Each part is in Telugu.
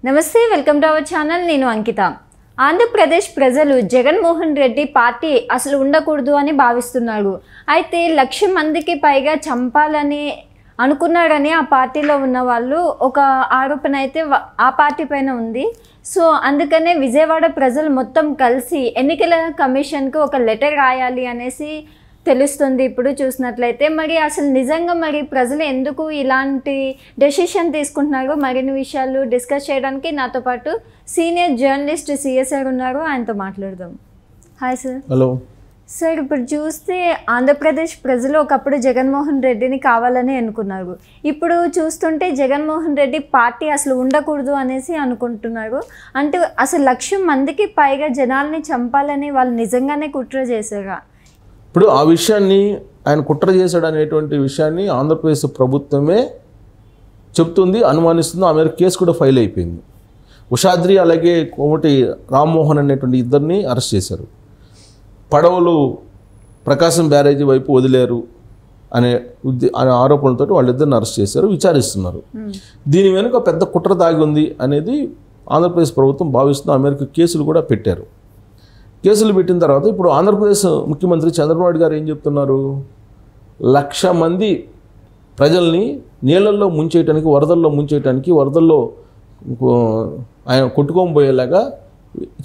నమస్తే, వెల్కమ్ టు అవర్ ఛానల్. నేను అంకిత. ఆంధ్రప్రదేశ్ ప్రజలు జగన్మోహన్ రెడ్డి పార్టీ అసలు ఉండకూడదు అని భావిస్తున్నారు. అయితే 1,00,000 మందికి పైగా చంపాలని అనుకున్నారని ఆ పార్టీలో ఉన్న వాళ్ళు ఒక ఆరోపణ అయితే ఆ పార్టీ పైన ఉంది. సో అందుకనే విజయవాడ ప్రజలు మొత్తం కలిసి ఎన్నికల కమిషన్కు ఒక లెటర్ రాయాలి అనేసి తెలుస్తుంది ఇప్పుడు చూసినట్లయితే. మరి అసలు నిజంగా మరి ప్రజలు ఎందుకు ఇలాంటి డెసిషన్ తీసుకుంటున్నారో మరిన్ని విషయాలు డిస్కస్ చేయడానికి నాతో పాటు సీనియర్ జర్నలిస్ట్ సిఎస్ఆర్ ఉన్నారు. ఆయనతో మాట్లాడదాం. Hi sir. హలో సార్, ఇప్పుడు చూస్తే ఆంధ్రప్రదేశ్ ప్రజలు ఒకప్పుడు జగన్మోహన్ రెడ్డిని కావాలని అనుకున్నారు. ఇప్పుడు చూస్తుంటే జగన్మోహన్ రెడ్డి పార్టీ అసలు ఉండకూడదు అనేసి అనుకుంటున్నారు. అంటే అసలు 1,00,000 మందికి పైగా జనాల్ని చంపాలని వాళ్ళు నిజంగానే కుట్ర చేశారా? ఇప్పుడు ఆ విషయాన్ని ఆయన కుట్ర చేశాడు అనేటువంటి విషయాన్ని ఆంధ్రప్రదేశ్ ప్రభుత్వమే చెప్తుంది, అనుమానిస్తుంది. ఆ మేరకు కేసు కూడా ఫైల్ అయిపోయింది. ఉషాద్రి అలాగే కోమటి రామ్మోహన్ అనేటువంటి ఇద్దరిని అరెస్ట్ చేశారు. పడవలు ప్రకాశం బ్యారేజీ వైపు వదిలేరు అనే ఆరోపణలతో వాళ్ళిద్దరిని అరెస్ట్ చేశారు, విచారిస్తున్నారు. దీని వెనుక పెద్ద కుట్ర దాగి ఉంది అనేది ఆంధ్రప్రదేశ్ ప్రభుత్వం భావిస్తుంది. ఆ మేరకు కేసులు కూడా పెట్టారు. కేసులు పెట్టిన తర్వాత ఇప్పుడు ఆంధ్రప్రదేశ్ ముఖ్యమంత్రి చంద్రబాబు నాయుడు గారు ఏం చెప్తున్నారు? 1,00,000 మంది ప్రజల్ని నీళ్ళల్లో ముంచేయటానికి, వరదల్లో ఆయన కొట్టుకొని పోయేలాగా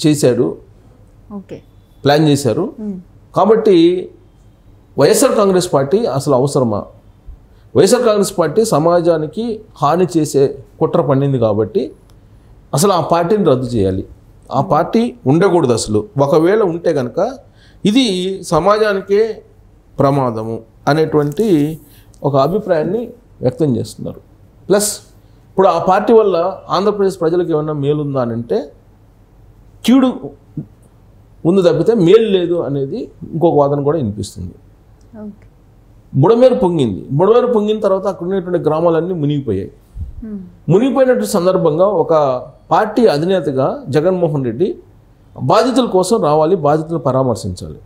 చేశాడు, ప్లాన్ చేశారు. కాబట్టి వైఎస్ఆర్ కాంగ్రెస్ పార్టీ అసలు అవసరమా? వైఎస్ఆర్ కాంగ్రెస్ పార్టీ సమాజానికి హాని చేసే కుట్ర పండింది కాబట్టి అసలు ఆ పార్టీని రద్దు చేయాలి. ఆ పార్టీ ఉండకూడదు. అసలు ఒకవేళ ఉంటే కనుక ఇది సమాజానికే ప్రమాదము అనేటువంటి ఒక అభిప్రాయాన్ని వ్యక్తం చేస్తున్నారు. ప్లస్ ఇప్పుడు ఆ పార్టీ వల్ల ఆంధ్రప్రదేశ్ ప్రజలకు ఏమన్నా మేలుందా అని అంటే కీడు ఉంది తప్పితే మేలు లేదు అనేది ఇంకొక వాదన కూడా వినిపిస్తుంది. బుడమేరు పొంగిన తర్వాత అక్కడ ఉన్నటువంటి గ్రామాలన్నీ మునిగిపోయాయి. మునిగిపోయినటువంటి సందర్భంగా ఒక పార్టీ అధినేతగా జగన్మోహన్ రెడ్డి బాధితుల కోసం రావాలి, బాధితులను పరామర్శించాలి.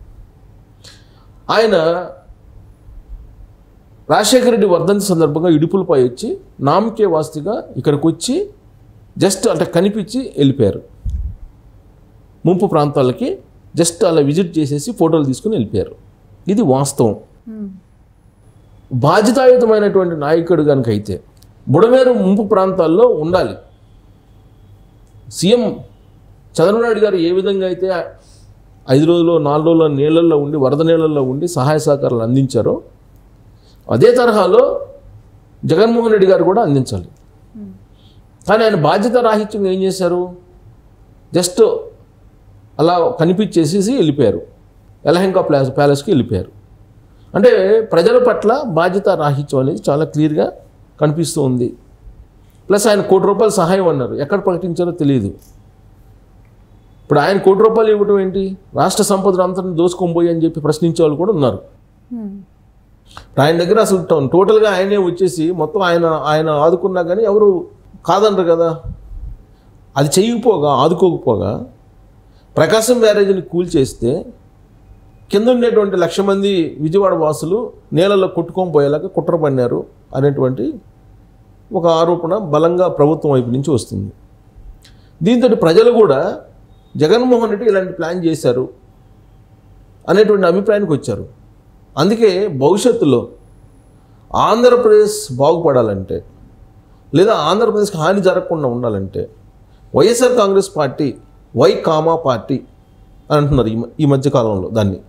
ఆయన రాజశేఖర రెడ్డి వర్ధంతి సందర్భంగా ఇడుపులపై వచ్చి నామకే వాస్తిగా ఇక్కడికి వచ్చి జస్ట్ అంటే కనిపించి వెళ్ళిపోయారు. ముంపు ప్రాంతాలకి జస్ట్ అలా విజిట్ చేసేసి ఫోటోలు తీసుకుని వెళ్ళిపోయారు. ఇది వాస్తవం. బాధ్యతాయుతమైనటువంటి నాయకుడు కనుక అయితే బుడమేరు ముంపు ప్రాంతాల్లో ఉండాలి. సీఎం చంద్రబాబు నాయుడు గారు ఏ విధంగా అయితే 5 రోజులు 4 రోజుల నీళ్ళల్లో ఉండి, వరద నీళ్ళల్లో ఉండి సహాయ సహకారాలు అందించారో అదే తరహాలో జగన్మోహన్ రెడ్డి గారు కూడా అందించాలి. కానీ ఆయన బాధ్యత రాహిత్యంగా ఏం చేశారు? జస్ట్ అలా కనిపించేసేసి వెళ్ళిపోయారు. యలహంక ప్యాలెస్కి వెళ్ళిపోయారు. అంటే ప్రజల పట్ల బాధ్యత రాహిత్యం అనేది చాలా క్లియర్గా కనిపిస్తూ ఉంది. ప్లస్ ఆయన ₹1,00,00,000 సహాయం అన్నారు. ఎక్కడ ప్రకటించారో తెలియదు. ఇప్పుడు ఆయన ₹1,00,00,000 ఇవ్వటం ఏంటి? రాష్ట్ర సంపదను అంతని దోసుకొని అని చెప్పి ప్రశ్నించే వాళ్ళు కూడా ఉన్నారు. ఆయన దగ్గర అసలు టోటల్గా ఆయనే వచ్చేసి మొత్తం ఆయన ఆదుకున్నా కానీ ఎవరు కాదనరు కదా. అది ఆదుకోకపోగా ప్రకాశం బ్యారేజీని కూల్చేస్తే కింద ఉండేటువంటి 1,00,000 మంది విజయవాడ వాసులు నీళ్ళలో కొట్టుకొని పోయేలాగా కుట్ర పన్నారు అనేటువంటి ఒక ఆరోపణ బలంగా ప్రభుత్వం వైపు నుంచి వస్తుంది. దీంతో ప్రజలు కూడా జగన్మోహన్ రెడ్డి ఇలాంటి ప్లాన్ చేశారు అనేటువంటి అభిప్రాయానికి వచ్చారు. అందుకే భవిష్యత్తులో ఆంధ్రప్రదేశ్ బాగుపడాలంటే లేదా ఆంధ్రప్రదేశ్కి హాని జరగకుండా ఉండాలంటే వైఎస్ఆర్ కాంగ్రెస్ పార్టీ వైకామా పార్టీ అని అంటున్నారు ఈ మధ్యకాలంలో. దాన్ని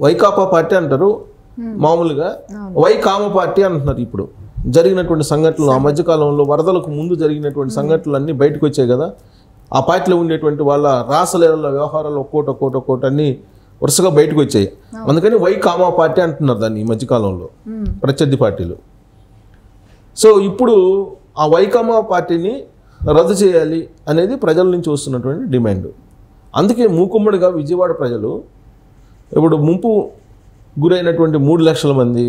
వైకాపా పార్టీ అంటారు మామూలుగా, వైకామా పార్టీ అంటున్నారు. ఇప్పుడు జరిగినటువంటి సంఘటనలు, ఆ మధ్యకాలంలో వరదలకు ముందు జరిగినటువంటి సంఘటనలు అన్నీ బయటకు వచ్చాయి కదా. ఆ పార్టీలో ఉండేటువంటి వాళ్ళ రాసలీల వ్యవహారాలు ఒక్కోటి అన్నీ వరుసగా బయటకు వచ్చాయి. అందుకని వైకామా పార్టీ అంటున్నారు దాన్ని ఈ మధ్యకాలంలో ప్రత్యర్థి పార్టీలు. సో ఇప్పుడు ఆ వైకామా పార్టీని రద్దు చేయాలి అనేది ప్రజల నుంచి వస్తున్నటువంటి డిమాండ్. అందుకే మూకుమ్మడిగా విజయవాడ ప్రజలు ఇప్పుడు ముంపు గురైనటువంటి 3,00,000 మంది,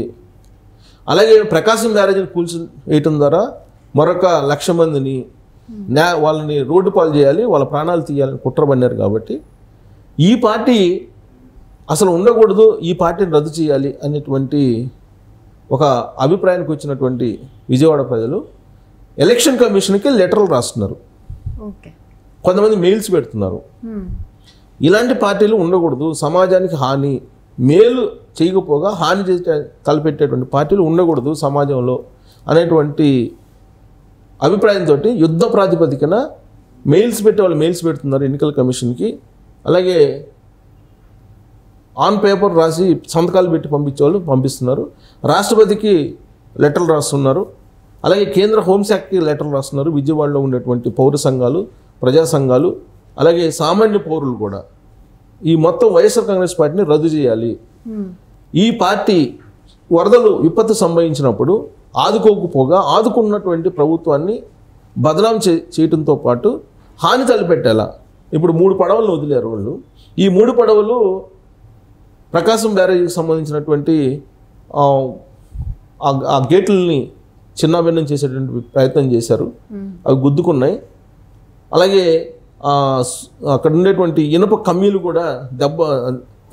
అలాగే ప్రకాశం బ్యారేజీని వేయటం ద్వారా మరొక 1,00,000 మందిని వాళ్ళని రోడ్డు పాలు చేయాలి, వాళ్ళ ప్రాణాలు తీయాలని కుట్ర పన్నారు. కాబట్టి ఈ పార్టీ అసలు ఉండకూడదు, ఈ పార్టీని రద్దు చేయాలి అనేటువంటి ఒక అభిప్రాయానికి వచ్చినటువంటి విజయవాడ ప్రజలు ఎలక్షన్ కమిషన్కి లెటర్లు రాస్తున్నారు, ఓకే. కొంతమంది మెయిల్స్ పెడుతున్నారు. ఇలాంటి పార్టీలు ఉండకూడదు, సమాజానికి హాని, మేలు చేయకపోగా హాని చేసే తలపెట్టేటువంటి పార్టీలు ఉండకూడదు సమాజంలో అనేటువంటి అభిప్రాయంతో యుద్ధ ప్రాతిపదికన మెయిల్స్ పెట్టేవాళ్ళు మెయిల్స్ పెడుతున్నారు ఎన్నికల కమిషన్కి. అలాగే ఆన్ పేపర్ రాసి సంతకాలు పెట్టి పంపించేవాళ్ళు పంపిస్తున్నారు. రాష్ట్రపతికి లెటర్లు రాస్తున్నారు. అలాగే కేంద్ర హోంశాఖకి లెటర్లు రాస్తున్నారు. విజయవాడలో ఉండేటువంటి పౌర సంఘాలు, ప్రజా సంఘాలు, అలాగే సామాన్య పౌరులు కూడా ఈ మొత్తం వైఎస్ఆర్ కాంగ్రెస్ పార్టీని రద్దు చేయాలి. ఈ పార్టీ వరదలు విపత్తు సంభవించినప్పుడు ఆదుకోకపోగా ఆదుకున్నటువంటి ప్రభుత్వాన్ని బదనాం చేయడంతో పాటు హాని తలపెట్టేలా ఇప్పుడు 3 పడవలను వదిలేరు వాళ్ళు. ఈ 3 పడవలు ప్రకాశం బ్యారేజీకి సంబంధించినటువంటి ఆ గేట్లని చిన్నాభిన్నం చేసేటువంటి ప్రయత్నం చేశారు. అవి గుద్దుకున్నాయి. అలాగే అక్కడ ఉండేటువంటి ఇనుప కమ్మీలు కూడా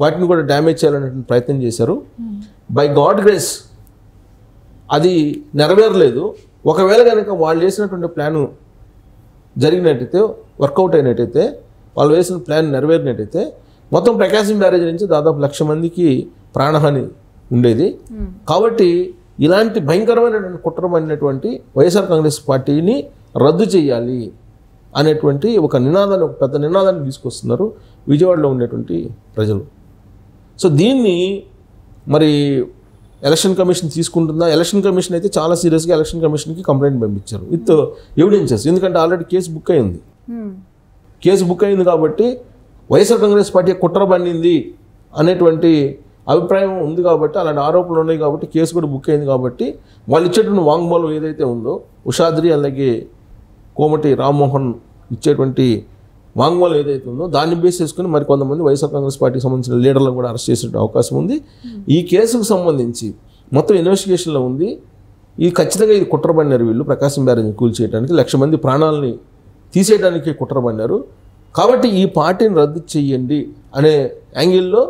వాటిని కూడా డ్యామేజ్ చేయాలనేటువంటి ప్రయత్నం చేశారు. బై గాడ్ గ్రేస్ అది నెరవేరలేదు. ఒకవేళ కనుక వాళ్ళు వేసినటువంటి ప్లాను జరిగినట్టయితే, వర్కౌట్ అయినట్టయితే, వాళ్ళు వేసిన ప్లాన్ నెరవేరినట్టయితే మొత్తం ప్రకాశం బ్యారేజ్ నుంచి దాదాపు 1,00,000 మందికి ప్రాణహాని ఉండేది. కాబట్టి ఇలాంటి భయంకరమైనటువంటి కుట్రమైనటువంటి వైఎస్ఆర్ కాంగ్రెస్ పార్టీని రద్దు చేయాలి అనేటువంటి ఒక పెద్ద నినాదాన్ని తీసుకొస్తున్నారు విజయవాడలో ఉండేటువంటి ప్రజలు. సో దీన్ని మరి ఎలక్షన్ కమిషన్ తీసుకుంటుందా? ఎలక్షన్ కమిషన్ అయితే చాలా సీరియస్గా ఎలక్షన్ కమిషన్కి కంప్లైంట్ పంపించారు విత్ ఎవిడెన్సెస్. ఎందుకంటే ఆల్రెడీ కేసు బుక్ అయింది. కేసు బుక్ అయింది కాబట్టి వైఎస్ఆర్ కాంగ్రెస్ పార్టీ కుట్ర పన్నింది అనేటువంటి అభిప్రాయం ఉంది కాబట్టి, అలాంటి ఆరోపణలు ఉన్నాయి కాబట్టి కేసు కూడా బుక్ అయింది కాబట్టి వాళ్ళు ఇచ్చేటువంటి వాంగ్మూలం ఏదైతే ఉందో, ఉషాద్రి అలాగే కోమటి రామ్మోహన్ ఇచ్చేటువంటి వాంగ్మూలం ఏదైతే ఉందో దాన్ని బేస్ చేసుకుని మరి కొంతమంది వైఎస్ఆర్ కాంగ్రెస్ పార్టీకి సంబంధించిన లీడర్లను కూడా అరెస్ట్ చేసే అవకాశం ఉంది. ఈ కేసుకు సంబంధించి మొత్తం ఇన్వెస్టిగేషన్లో ఉంది. ఖచ్చితంగా ఇది కుట్ర పన్నారు. వీళ్ళు ప్రకాశం బ్యారేజ్ని కూల్చేయడానికి 1,00,000 మంది ప్రాణాలని తీసేయడానికి కుట్ర పన్నారు. కాబట్టి ఈ పార్టీని రద్దు చేయండి అనే యాంగిల్లో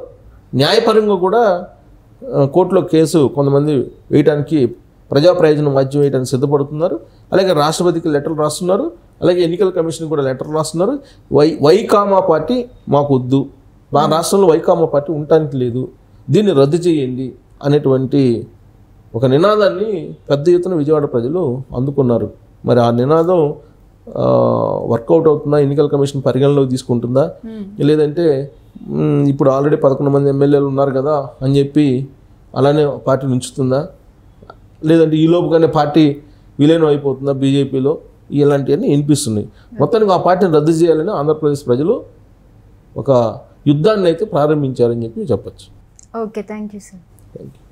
న్యాయపరంగా కూడా కోర్టులో కేసు కొంతమంది వేయడానికి, ప్రజా ప్రయోజనం వాద్యం వేయడానికి సిద్ధపడుతున్నారు. అలాగే రాష్ట్రపతికి లెటర్లు రాస్తున్నారు. అలాగే ఎన్నికల కమిషన్ కూడా లెటర్లు రాస్తున్నారు. వైకామా పార్టీ మాకు వద్దు, మా రాష్ట్రంలో వైకామా పార్టీ ఉండటానికి లేదు, దీన్ని రద్దు చేయండి అనేటువంటి ఒక నినాదాన్ని పెద్ద ఎత్తున విజయవాడ ప్రజలు అందుకున్నారు. మరి ఆ నినాదం వర్కౌట్ అవుతుందా? ఎన్నికల కమిషన్ పరిగణలోకి తీసుకుంటుందా? లేదంటే ఇప్పుడు ఆల్రెడీ 11 మంది ఎమ్మెల్యేలు ఉన్నారు కదా అని చెప్పి అలానే పార్టీని ఉంచుతుందా? లేదంటే ఈ లోపుగానే పార్టీ విలీనం అయిపోతుందా బీజేపీలో? ఇలాంటివన్నీ వినిపిస్తున్నాయి. మొత్తానికి ఆ పార్టీని రద్దు చేయాలని ఆంధ్రప్రదేశ్ ప్రజలు ఒక యుద్ధాన్ని అయితే ప్రారంభించారని చెప్పి చెప్పచ్చు. Okay, thank you sir. Thank you.